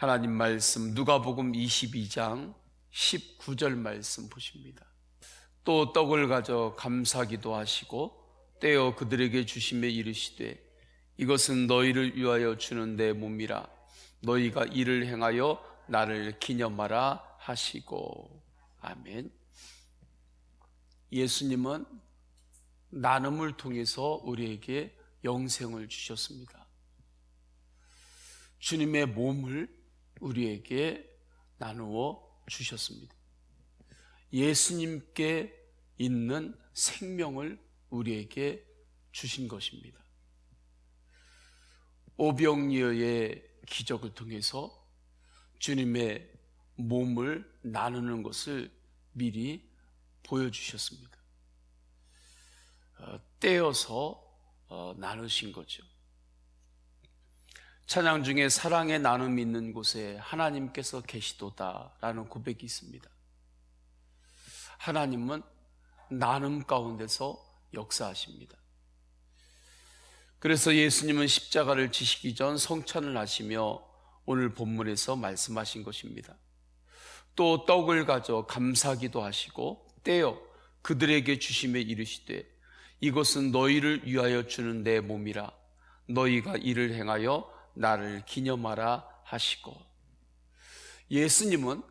하나님 말씀 누가복음 22장 19절 말씀 보십니다. 또 떡을 가져 감사기도 하시고 떼어 그들에게 주시며 이르시되 이것은 너희를 위하여 주는 내 몸이라 너희가 이를 행하여 나를 기념하라 하시고. 아멘. 예수님은 나눔을 통해서 우리에게 영생을 주셨습니다. 주님의 몸을 우리에게 나누어 주셨습니다. 예수님께 있는 생명을 우리에게 주신 것입니다. 오병이어의 기적을 통해서 주님의 몸을 나누는 것을 미리 보여주셨습니다. 떼어서 나누신 거죠. 찬양 중에 사랑의 나눔이 있는 곳에 하나님께서 계시도다라는 고백이 있습니다. 하나님은 나눔 가운데서 역사하십니다. 그래서 예수님은 십자가를 지시기 전 성찬을 하시며 오늘 본문에서 말씀하신 것입니다. 또 떡을 가져 감사기도 하시고 떼어 그들에게 주시며 이르시되 이것은 너희를 위하여 주는 내 몸이라 너희가 이를 행하여 나를 기념하라 하시고. 예수님은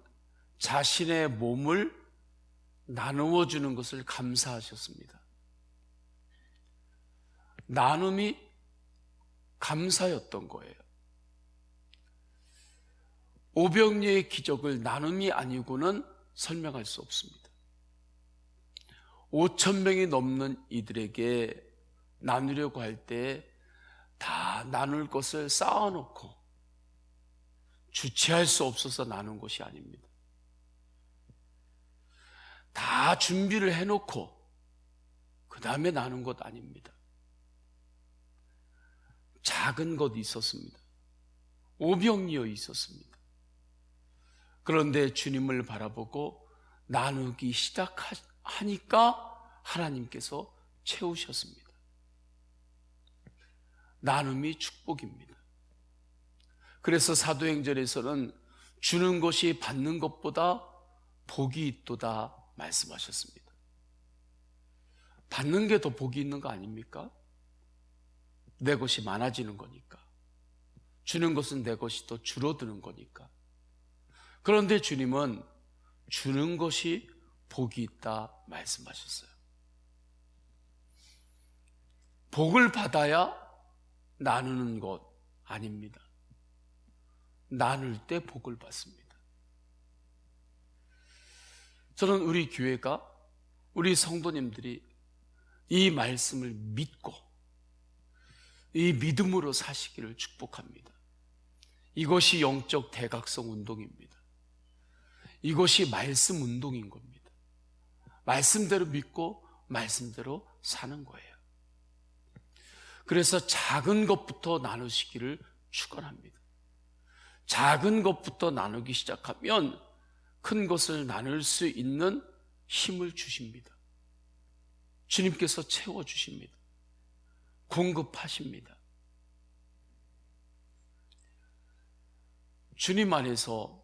자신의 몸을 나누어 주는 것을 감사하셨습니다. 나눔이 감사였던 거예요. 오병이어의 기적을 나눔이 아니고는 설명할 수 없습니다. 5,000명이 넘는 이들에게 나누려고 할 때 다 나눌 것을 쌓아놓고 주체할 수 없어서 나눈 것이 아닙니다. 다 준비를 해놓고 그 다음에 나눈 것 아닙니다. 작은 것 있었습니다. 오병이어 있었습니다. 그런데 주님을 바라보고 나누기 시작하니까 하나님께서 채우셨습니다. 나눔이 축복입니다. 그래서 사도행전에서는 주는 것이 받는 것보다 복이 있도다 말씀하셨습니다. 받는 게 더 복이 있는 거 아닙니까? 내 것이 많아지는 거니까. 주는 것은 내 것이 더 줄어드는 거니까. 그런데 주님은 주는 것이 복이 있다 말씀하셨어요. 복을 받아야 나누는 것 아닙니다. 나눌 때 복을 받습니다. 저는 우리 교회가, 우리 성도님들이 이 말씀을 믿고 이 믿음으로 사시기를 축복합니다. 이것이 영적 대각성 운동입니다. 이것이 말씀 운동인 겁니다. 말씀대로 믿고 말씀대로 사는 거예요. 그래서 작은 것부터 나누시기를 축원합니다. 작은 것부터 나누기 시작하면 큰 것을 나눌 수 있는 힘을 주십니다. 주님께서 채워주십니다. 공급하십니다. 주님 안에서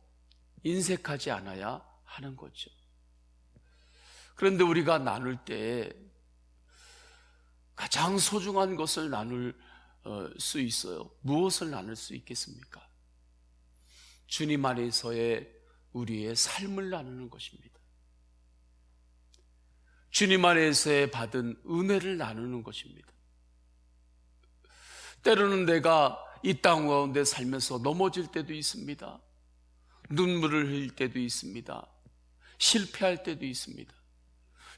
인색하지 않아야 하는 거죠. 그런데 우리가 나눌 때 가장 소중한 것을 나눌 수 있어요. 무엇을 나눌 수 있겠습니까? 주님 안에서의 우리의 삶을 나누는 것입니다. 주님 안에서 받은 은혜를 나누는 것입니다. 때로는 내가 이 땅 가운데 살면서 넘어질 때도 있습니다. 눈물을 흘릴 때도 있습니다. 실패할 때도 있습니다.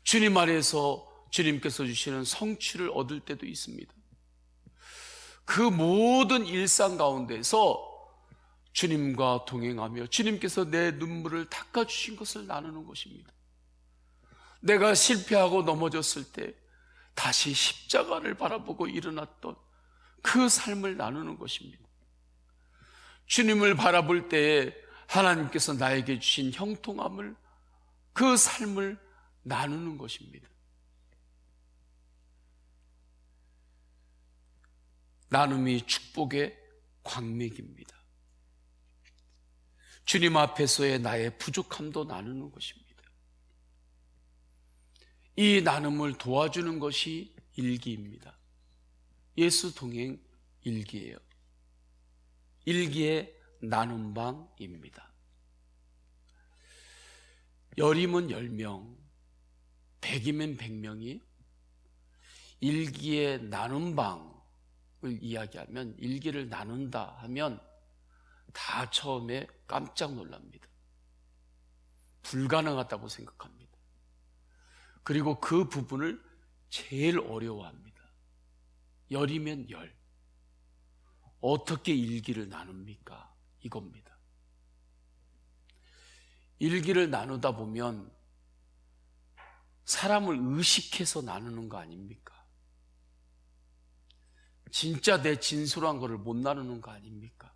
주님 안에서 주님께서 주시는 성취를 얻을 때도 있습니다. 그 모든 일상 가운데서 주님과 동행하며 주님께서 내 눈물을 닦아주신 것을 나누는 것입니다. 내가 실패하고 넘어졌을 때 다시 십자가를 바라보고 일어났던 그 삶을 나누는 것입니다. 주님을 바라볼 때에 하나님께서 나에게 주신 형통함을, 그 삶을 나누는 것입니다. 나눔이 축복의 광맥입니다. 주님 앞에서의 나의 부족함도 나누는 것입니다. 이 나눔을 도와주는 것이 일기입니다. 예수 동행 일기예요. 일기의 나눔방입니다. 열이면 10명, 100이면 100명이 일기의 나눔방을 이야기하면, 일기를 나눈다 하면 다 처음에 깜짝 놀랍니다. 불가능하다고 생각합니다. 그리고 그 부분을 제일 어려워합니다. 열이면 열. 어떻게 일기를 나눕니까? 이겁니다. 일기를 나누다 보면 사람을 의식해서 나누는 거 아닙니까? 진짜 내 진솔한 거를 못 나누는 거 아닙니까?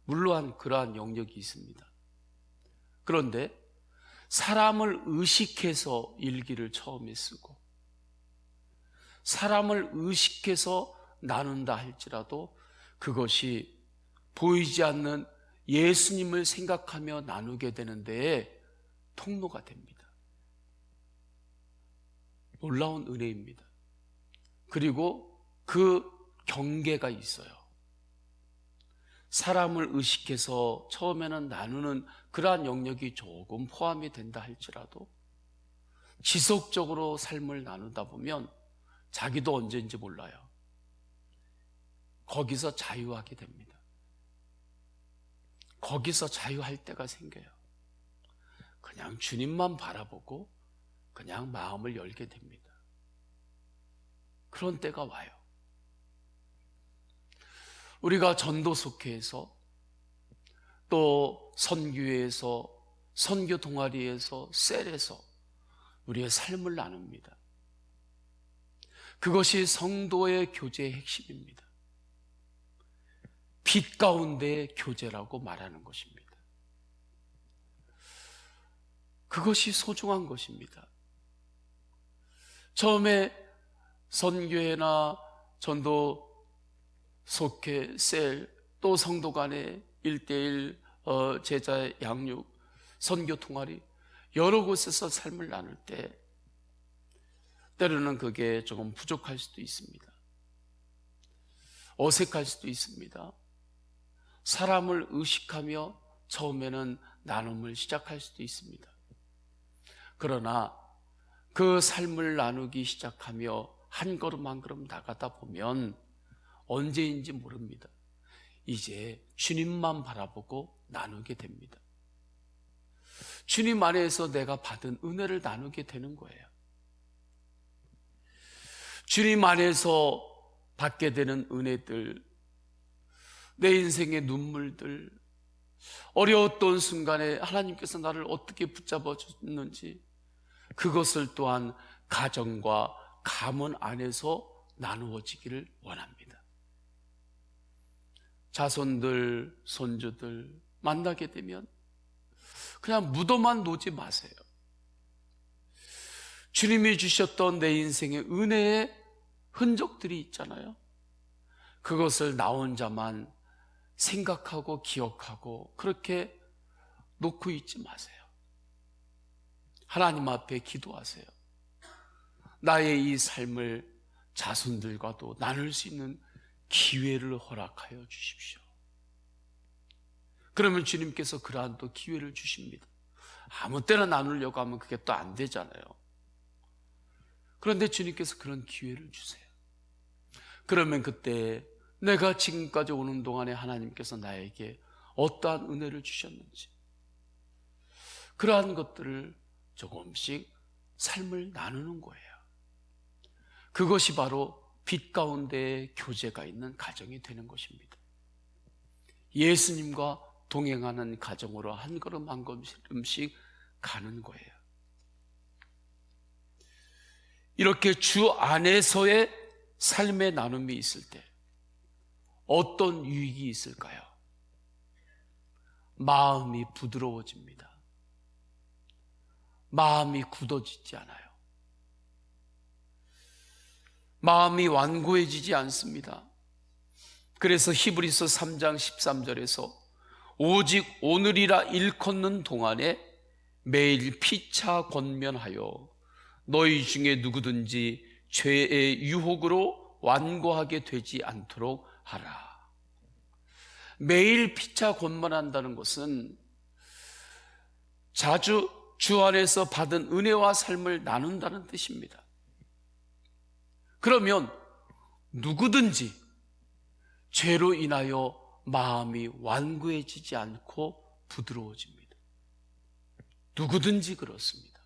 물론 그러한 영역이 있습니다. 그런데 사람을 의식해서 일기를 처음에 쓰고 사람을 의식해서 나눈다 할지라도 그것이 보이지 않는 예수님을 생각하며 나누게 되는 데에 통로가 됩니다. 놀라운 은혜입니다. 그리고 그 경계가 있어요. 사람을 의식해서 처음에는 나누는 그러한 영역이 조금 포함이 된다 할지라도 지속적으로 삶을 나누다 보면 자기도 언제인지 몰라요. 거기서 자유하게 됩니다. 거기서 자유할 때가 생겨요. 그냥 주님만 바라보고 그냥 마음을 열게 됩니다. 그런 때가 와요. 우리가 전도속회에서 또 선교회에서 선교 동아리에서 셀에서 우리의 삶을 나눕니다. 그것이 성도의 교제의 핵심입니다. 빛 가운데의 교제라고 말하는 것입니다. 그것이 소중한 것입니다. 처음에 선교회나 전도 속회, 셀, 또 성도 간의 1대1 제자 양육, 선교 동아리 여러 곳에서 삶을 나눌 때 때로는 그게 조금 부족할 수도 있습니다. 어색할 수도 있습니다. 사람을 의식하며 처음에는 나눔을 시작할 수도 있습니다. 그러나 그 삶을 나누기 시작하며 한 걸음 한 걸음 나가다 보면 언제인지 모릅니다. 이제 주님만 바라보고 나누게 됩니다. 주님 안에서 내가 받은 은혜를 나누게 되는 거예요. 주님 안에서 받게 되는 은혜들, 내 인생의 눈물들, 어려웠던 순간에 하나님께서 나를 어떻게 붙잡아 줬는지 그것을 또한 가정과 가문 안에서 나누어지기를 원합니다. 자손들, 손주들 만나게 되면 그냥 묻어만 놓지 마세요. 주님이 주셨던 내 인생의 은혜의 흔적들이 있잖아요. 그것을 나 혼자만 생각하고 기억하고 그렇게 놓고 있지 마세요. 하나님 앞에 기도하세요. 나의 이 삶을 자손들과도 나눌 수 있는 기회를 허락하여 주십시오. 그러면 주님께서 그러한 또 기회를 주십니다. 아무 때나 나누려고 하면 그게 또 안 되잖아요. 그런데 주님께서 그런 기회를 주세요. 그러면 그때 내가 지금까지 오는 동안에 하나님께서 나에게 어떠한 은혜를 주셨는지 그러한 것들을 조금씩 삶을 나누는 거예요. 그것이 바로 빛 가운데에 교제가 있는 가정이 되는 것입니다. 예수님과 동행하는 가정으로 한 걸음 한 걸음씩 가는 거예요. 이렇게 주 안에서의 삶의 나눔이 있을 때 어떤 유익이 있을까요? 마음이 부드러워집니다. 마음이 굳어지지 않아요. 마음이 완고해지지 않습니다. 그래서 히브리서 3장 13절에서 오직 오늘이라 일컫는 동안에 매일 피차 권면하여 너희 중에 누구든지 죄의 유혹으로 완고하게 되지 않도록 하라. 매일 피차 권면한다는 것은 자주 주 안에서 받은 은혜와 삶을 나눈다는 뜻입니다. 그러면 누구든지 죄로 인하여 마음이 완고해지지 않고 부드러워집니다. 누구든지 그렇습니다.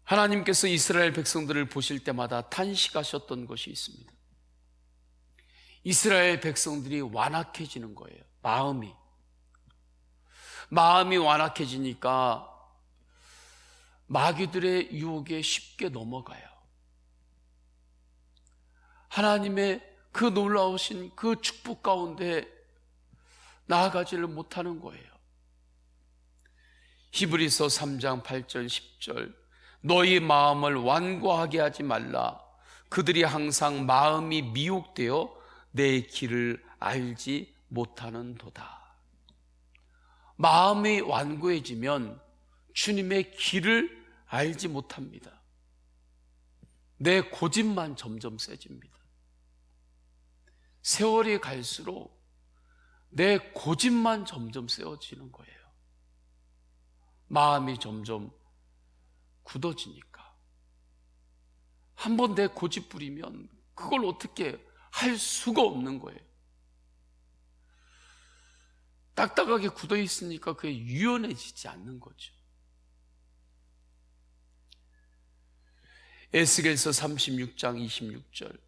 하나님께서 이스라엘 백성들을 보실 때마다 탄식하셨던 것이 있습니다. 이스라엘 백성들이 완악해지는 거예요. 마음이 완악해지니까 마귀들의 유혹에 쉽게 넘어가요. 하나님의 그 놀라우신 그 축복 가운데 나아가지를 못하는 거예요. 히브리서 3장 8절 10절 너희 마음을 완고하게 하지 말라. 그들이 항상 마음이 미혹되어 내 길을 알지 못하는도다. 마음이 완고해지면 주님의 길을 알지 못합니다. 내 고집만 점점 세집니다. 세월이 갈수록 내 고집만 점점 세워지는 거예요. 마음이 점점 굳어지니까. 한번 내 고집 부리면 그걸 어떻게 할 수가 없는 거예요. 딱딱하게 굳어 있으니까 그게 유연해지지 않는 거죠. 에스겔서 36장 26절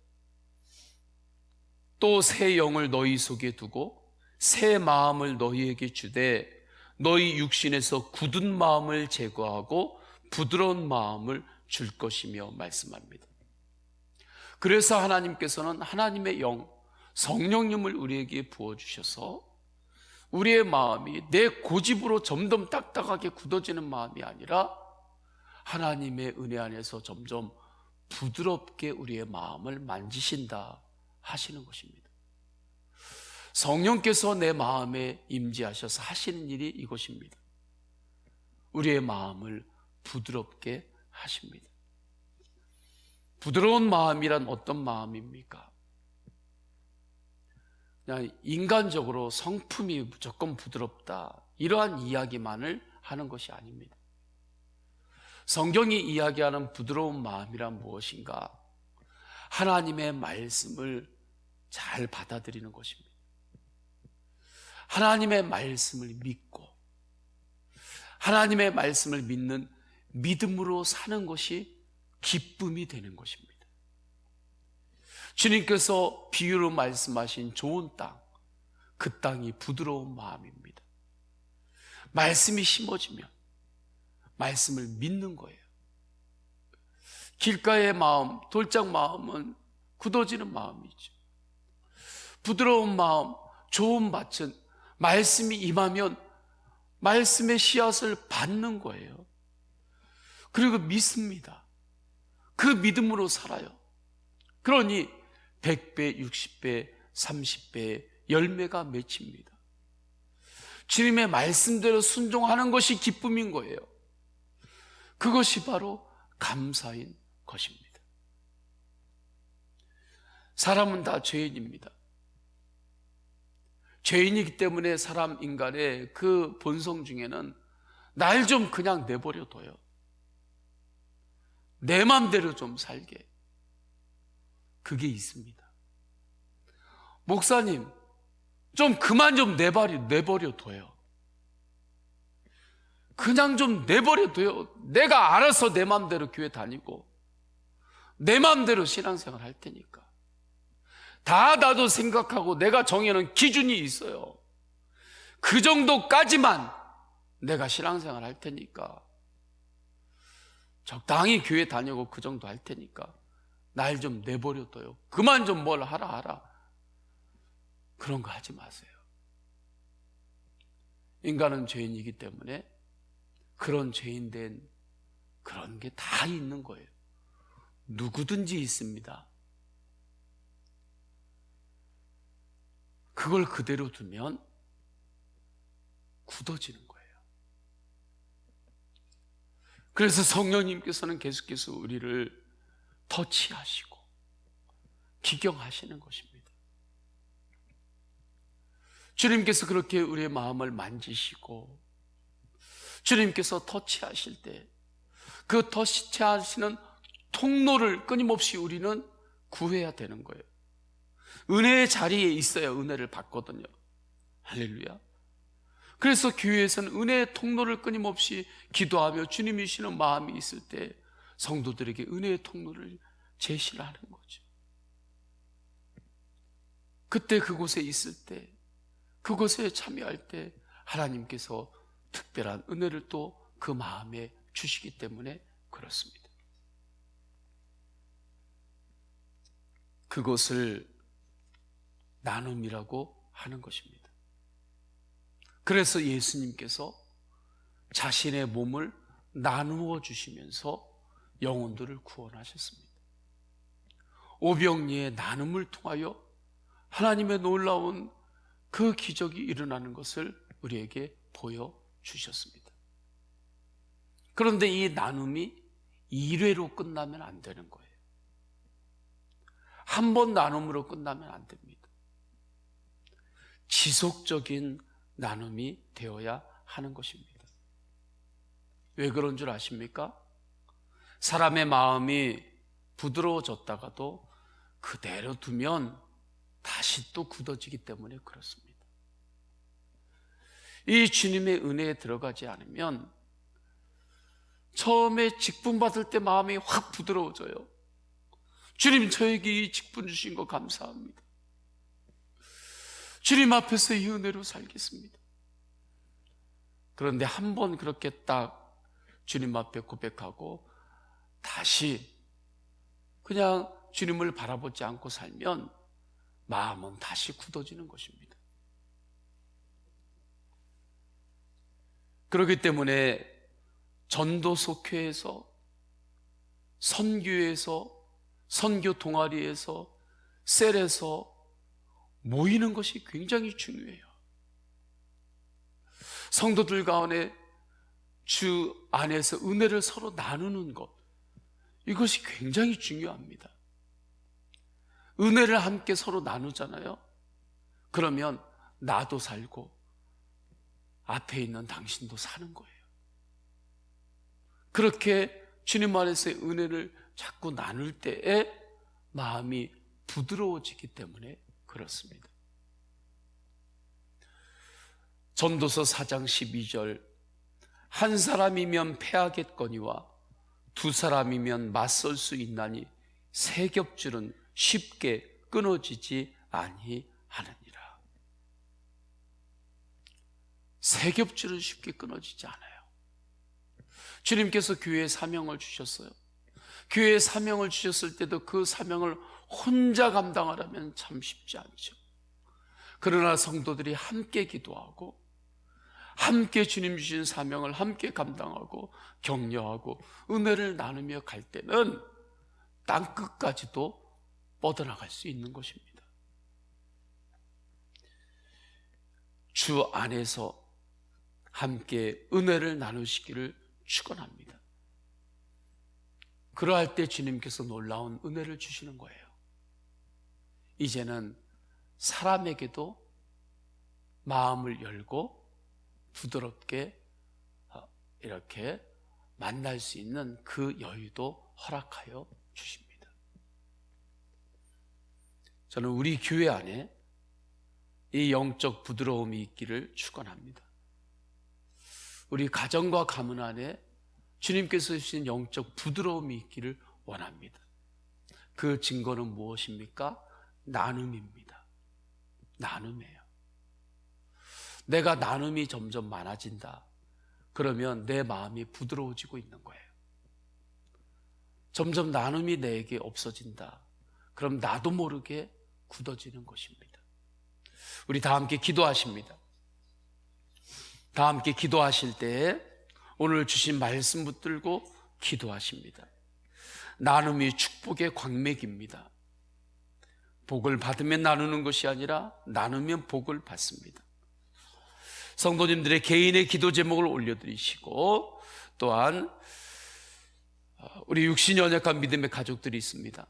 또 새 영을 너희 속에 두고 새 마음을 너희에게 주되 너희 육신에서 굳은 마음을 제거하고 부드러운 마음을 줄 것이며 말씀합니다. 그래서 하나님께서는 하나님의 영, 성령님을 우리에게 부어주셔서 우리의 마음이 내 고집으로 점점 딱딱하게 굳어지는 마음이 아니라 하나님의 은혜 안에서 점점 부드럽게 우리의 마음을 만지신다 하시는 것입니다. 성령께서 내 마음에 임재하셔서 하시는 일이 이것입니다. 우리의 마음을 부드럽게 하십니다. 부드러운 마음이란 어떤 마음입니까? 그냥 인간적으로 성품이 무조건 부드럽다 이러한 이야기만을 하는 것이 아닙니다. 성경이 이야기하는 부드러운 마음이란 무엇인가? 하나님의 말씀을 잘 받아들이는 것입니다. 하나님의 말씀을 믿고 하나님의 말씀을 믿는 믿음으로 사는 것이 기쁨이 되는 것입니다. 주님께서 비유로 말씀하신 좋은 땅, 그 땅이 부드러운 마음입니다. 말씀이 심어지면 말씀을 믿는 거예요. 길가의 마음, 돌짝 마음은 굳어지는 마음이죠. 부드러운 마음, 좋은 밭은 말씀이 임하면 말씀의 씨앗을 받는 거예요. 그리고 믿습니다. 그 믿음으로 살아요. 그러니 100배, 60배, 30배의 열매가 맺힙니다. 주님의 말씀대로 순종하는 것이 기쁨인 거예요. 그것이 바로 감사인 것입니다. 사람은 다 죄인입니다. 죄인이기 때문에 사람 인간의 그 본성 중에는 날 좀 그냥 내버려둬요. 내 맘대로 좀 살게. 그게 있습니다. 목사님, 좀 그만 좀 내버려둬요. 그냥 좀 내버려둬요. 내가 알아서 내 맘대로 교회 다니고 내 맘대로 신앙생활 할 테니까. 다 나도 생각하고 내가 정해놓은 기준이 있어요. 그 정도까지만 내가 신앙생활 할 테니까 적당히 교회 다니고 그 정도 할 테니까 날 좀 내버려둬요. 그만 좀 뭘 하라. 그런 거 하지 마세요. 인간은 죄인이기 때문에 그런 죄인 된 그런 게 다 있는 거예요. 누구든지 있습니다. 그걸 그대로 두면 굳어지는 거예요. 그래서 성령님께서는 계속해서 우리를 터치하시고 기경하시는 것입니다. 주님께서 그렇게 우리의 마음을 만지시고 주님께서 터치하실 때 그 터치하시는 통로를 끊임없이 우리는 구해야 되는 거예요. 은혜의 자리에 있어야 은혜를 받거든요. 할렐루야. 그래서 교회에서는 은혜의 통로를 끊임없이 기도하며 주님이 주시는 마음이 있을 때 성도들에게 은혜의 통로를 제시를 하는 거죠. 그때 그곳에 있을 때, 그곳에 참여할 때 하나님께서 특별한 은혜를 또 그 마음에 주시기 때문에 그렇습니다. 그것을 나눔이라고 하는 것입니다. 그래서 예수님께서 자신의 몸을 나누어 주시면서 영혼들을 구원하셨습니다. 오병이의 나눔을 통하여 하나님의 놀라운 그 기적이 일어나는 것을 우리에게 보여주셨습니다. 그런데 이 나눔이 일회로 끝나면 안 되는 거예요. 한 번 나눔으로 끝나면 안 됩니다. 지속적인 나눔이 되어야 하는 것입니다. 왜 그런 줄 아십니까? 사람의 마음이 부드러워졌다가도 그대로 두면 다시 또 굳어지기 때문에 그렇습니다. 이 주님의 은혜에 들어가지 않으면 처음에 직분 받을 때 마음이 확 부드러워져요. 주님, 저에게 이 직분 주신 거 감사합니다. 주님 앞에서 이 은혜로 살겠습니다. 그런데 한 번 그렇게 딱 주님 앞에 고백하고 다시 그냥 주님을 바라보지 않고 살면 마음은 다시 굳어지는 것입니다. 그렇기 때문에 전도속회에서, 선교에서, 선교 동아리에서, 셀에서 모이는 것이 굉장히 중요해요. 성도들 가운데 주 안에서 은혜를 서로 나누는 것, 이것이 굉장히 중요합니다. 은혜를 함께 서로 나누잖아요. 그러면 나도 살고 앞에 있는 당신도 사는 거예요. 그렇게 주님 안에서의 은혜를 자꾸 나눌 때에 마음이 부드러워지기 때문에 그렇습니다. 전도서 4장 12절, 한 사람이면 패하겠거니와 두 사람이면 맞설 수 있나니 세 겹줄은 쉽게 끊어지지 아니하느니라. 세 겹줄은 쉽게 끊어지지 않아요. 주님께서 교회에 사명을 주셨어요. 교회에 사명을 주셨을 때도 그 사명을 혼자 감당하려면 참 쉽지 않죠. 그러나 성도들이 함께 기도하고 함께 주님 주신 사명을 함께 감당하고 격려하고 은혜를 나누며 갈 때는 땅끝까지도 뻗어나갈 수 있는 것입니다. 주 안에서 함께 은혜를 나누시기를 축원합니다. 그러할 때 주님께서 놀라운 은혜를 주시는 거예요. 이제는 사람에게도 마음을 열고 부드럽게 이렇게 만날 수 있는 그 여유도 허락하여 주십니다. 저는 우리 교회 안에 이 영적 부드러움이 있기를 축원합니다. 우리 가정과 가문 안에 주님께서 주신 영적 부드러움이 있기를 원합니다. 그 증거는 무엇입니까? 나눔입니다. 나눔이에요. 내가 나눔이 점점 많아진다. 그러면 내 마음이 부드러워지고 있는 거예요. 점점 나눔이 내게 없어진다. 그럼 나도 모르게 굳어지는 것입니다. 우리 다 함께 기도하십니다. 다 함께 기도하실 때 오늘 주신 말씀 붙들고 기도하십니다. 나눔이 축복의 광맥입니다. 복을 받으면 나누는 것이 아니라 나누면 복을 받습니다. 성도님들의 개인의 기도 제목을 올려드리시고, 또한 우리 육신이 연약한 믿음의 가족들이 있습니다.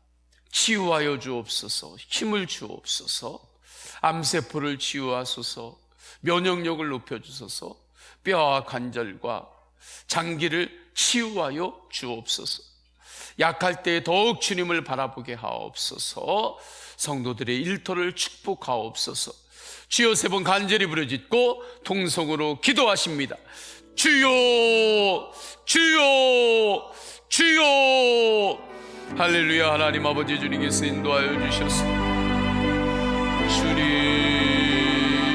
치유하여 주옵소서, 힘을 주옵소서, 암세포를 치유하소서, 면역력을 높여주소서, 뼈와 관절과 장기를 치유하여 주옵소서, 약할 때 더욱 주님을 바라보게 하옵소서, 성도들의 일터를 축복하옵소서. 주여 3번 간절히 부르짖고 통성으로 기도하십니다. 주여, 주여, 주여. 할렐루야. 하나님 아버지, 주님께서 인도하여 주셔서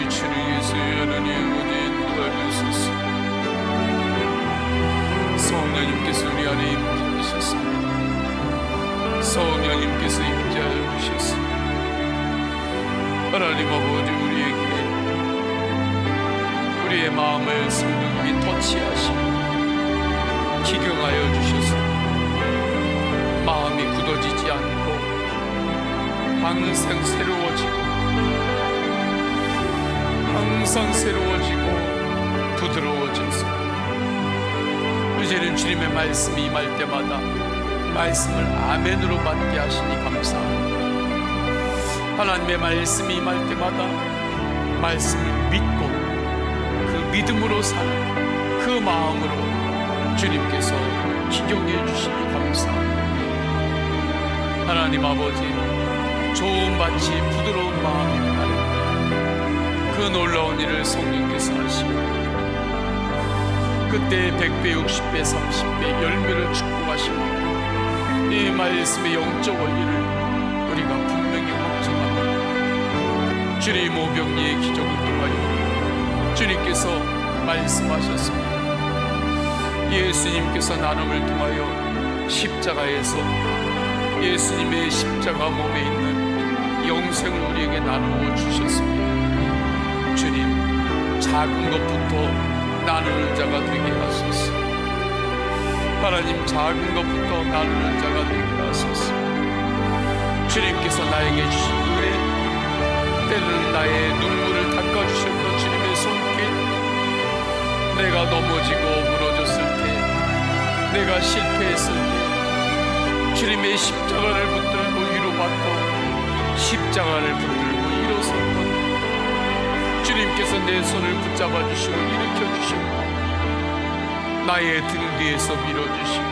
주님께서 하나님 아버지 인도하여 주셔서 성령님께서 우리 안에 임재하셨습니다. 성령님께서 임재하여 주셨습니다. 하나님 아버지, 우리의 마음을 성령님이 터치하시고 기경하여 주셔서 마음이 굳어지지 않고 항상 새로워지고 부드러워져서 이제는 주님의 말씀이 임할 때마다 말씀을 아멘으로 받게 하시니 감사합니다. 하나님의 말씀이 임할 때마다 말씀을 믿고 그 믿음으로 사는 그 마음으로 주님께서 기경해 주시니 감사합니다. 하나님 아버지, 좋은 밭이 부드러운 마음입니다. 그 놀라운 일을 성령께서 하시고 그때 100배, 60배, 30배 열매를 축복하시고 이 말씀의 영적 원리를 우리가 분명히 확증합니다. 주님 오병리의 기적을 통하여 주님께서 말씀하셨습니다. 예수님께서 나눔을 통하여 십자가에서 예수님의 십자가 몸에 있는 영생을 우리에게 나누어 주셨습니다. 주님, 작은 것부터 나누는 자가 되게 하소서. 하나님, 작은 것부터 나누는 자가 되게 하소서. 주님께서 나에게 주신 은혜, 때로는 나의 눈물을 닦아주셨던 주님의 손길, 내가 넘어지고 무너졌을 때, 내가 실패했을 때 주님의 십자가를 붙들고 위로받고 십자가를 붙들고 일어섰던 주님께서 내 손을 붙잡아 주시고 일으켜 주시고 나의 등 뒤에서 밀어주시고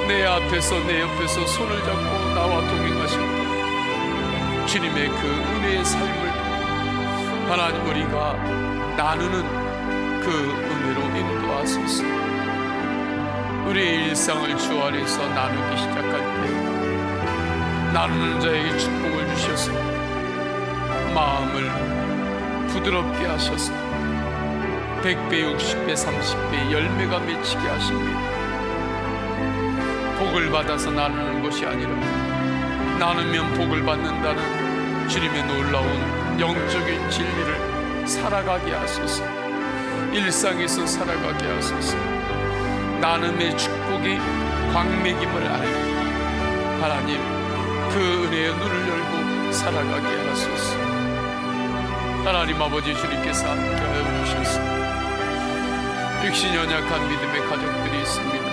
내 앞에서 내 옆에서 손을 잡고 나와 동행하셨던 주님의 그 은혜의 삶을 하나님 우리가 나누는 그 은혜로 인도하소서. 우리의 일상을 주 안에서 나누기 시작할 때 나누는 자에게 축복을 주셔서 마음을 부드럽게 하셔서 100배, 60배, 30배 열매가 맺히게 하십니다. 복을 받아서 나누는 것이 아니라 나누면 복을 받는다는 주님의 놀라운 영적인 진리를 살아가게 하소서. 일상에서 살아가게 하소서. 나눔의 축복이 광맥임을 알고 하나님 그 은혜의 눈을 열고 살아가게 하소서. 하나님 아버지, 주님께서 함께하여 주셔서 육신 연약한 믿음의 가족들이 있습니다.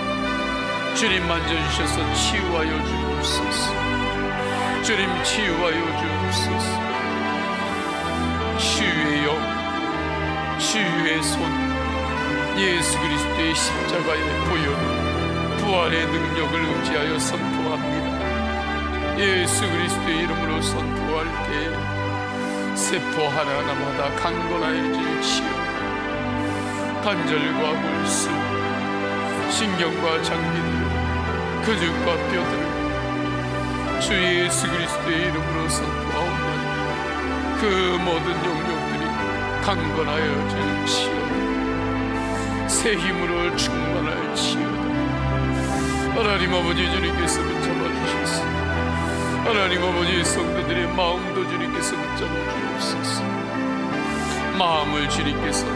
주님 만져주셔서 치유하여 주옵소서. 주님 치유하여 주옵소서. 치유의 영, 치유의 손, 예수 그리스도의 십자가의 보혈, 부활의 능력을 의지하여 선포합니다. 예수 그리스도의 이름으로 선포할 때 세포 하나하나마다 강건하여질 치유, 관절과 골수, 신경과 장기들, 근육과 뼈들 주 예수 그리스도의 이름으로 선포하옵나니 그 모든 영역들이 강건하여질 치유다. 새 힘으로 충만할지어다. 하나님 아버지, 주님께서 붙잡아 주셔서 하나님 아버지, 성도들의 마음도 주님께서 붙잡아 주옵소서. 마음을 주님께서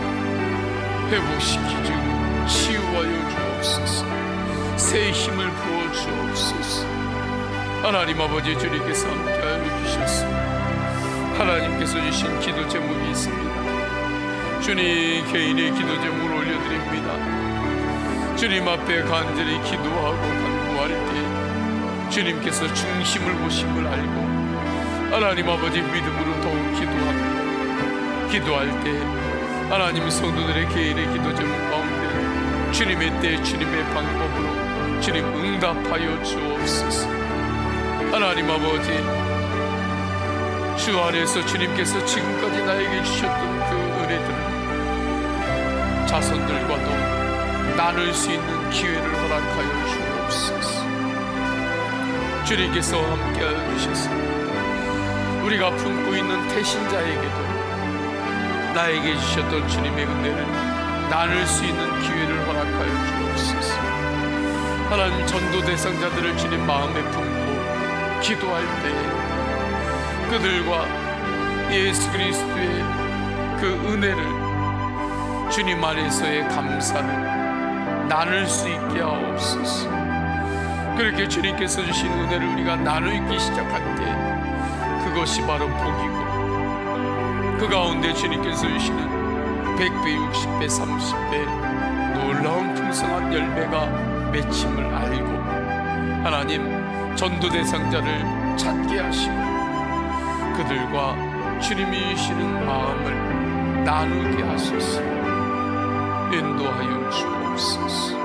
회복시키시고 치유하여 주옵소서. 새 힘을 부어 주옵소서. 하나님 아버지, 주님께서 함께하여 주셨소. 하나님께서 주신 기도 제목이 있습니다. 주님, 개인의 기도 제목을 올려드립니다. 주님 앞에 간절히 기도하고 간구할 때 주님께서 중심을 보심을 알고 하나님 아버지, 믿음으로 더욱 기도할 때 하나님 성도들의 개인의 기도 제목 가운데 주님의 때 주님의 방법으로 주님 응답하여 주옵소서. 하나님 아버지, 주 안에서 주님께서 지금까지 나에게 주셨던 그 은혜들을 자손들과도 나눌 수 있는 기회를 허락하여 주옵소서. 주님께서 함께하여 주셔서 우리가 품고 있는 태신자에게도 나에게 주셨던 주님의 은혜를 나눌 수 있는 기회를 허락하여 주옵소서. 하나님, 전도 대상자들을 주님 마음에 품고 기도할 때 그들과 예수 그리스도의 그 은혜를, 주님 안에서의 감사를 나눌 수 있게 하옵소서. 그렇게 주님께서 주신 은혜를 우리가 나누기 시작할 때 그것이 바로 복이고, 그 가운데 주님께서 주시는 100배, 60배, 30배 놀라운 풍성한 열매가 맺힘을 알고 하나님, 전도 대상자를 찾게 하시고 그들과 주님이 주시는 마음을 나누게 하소서. 인도하여 주옵소서.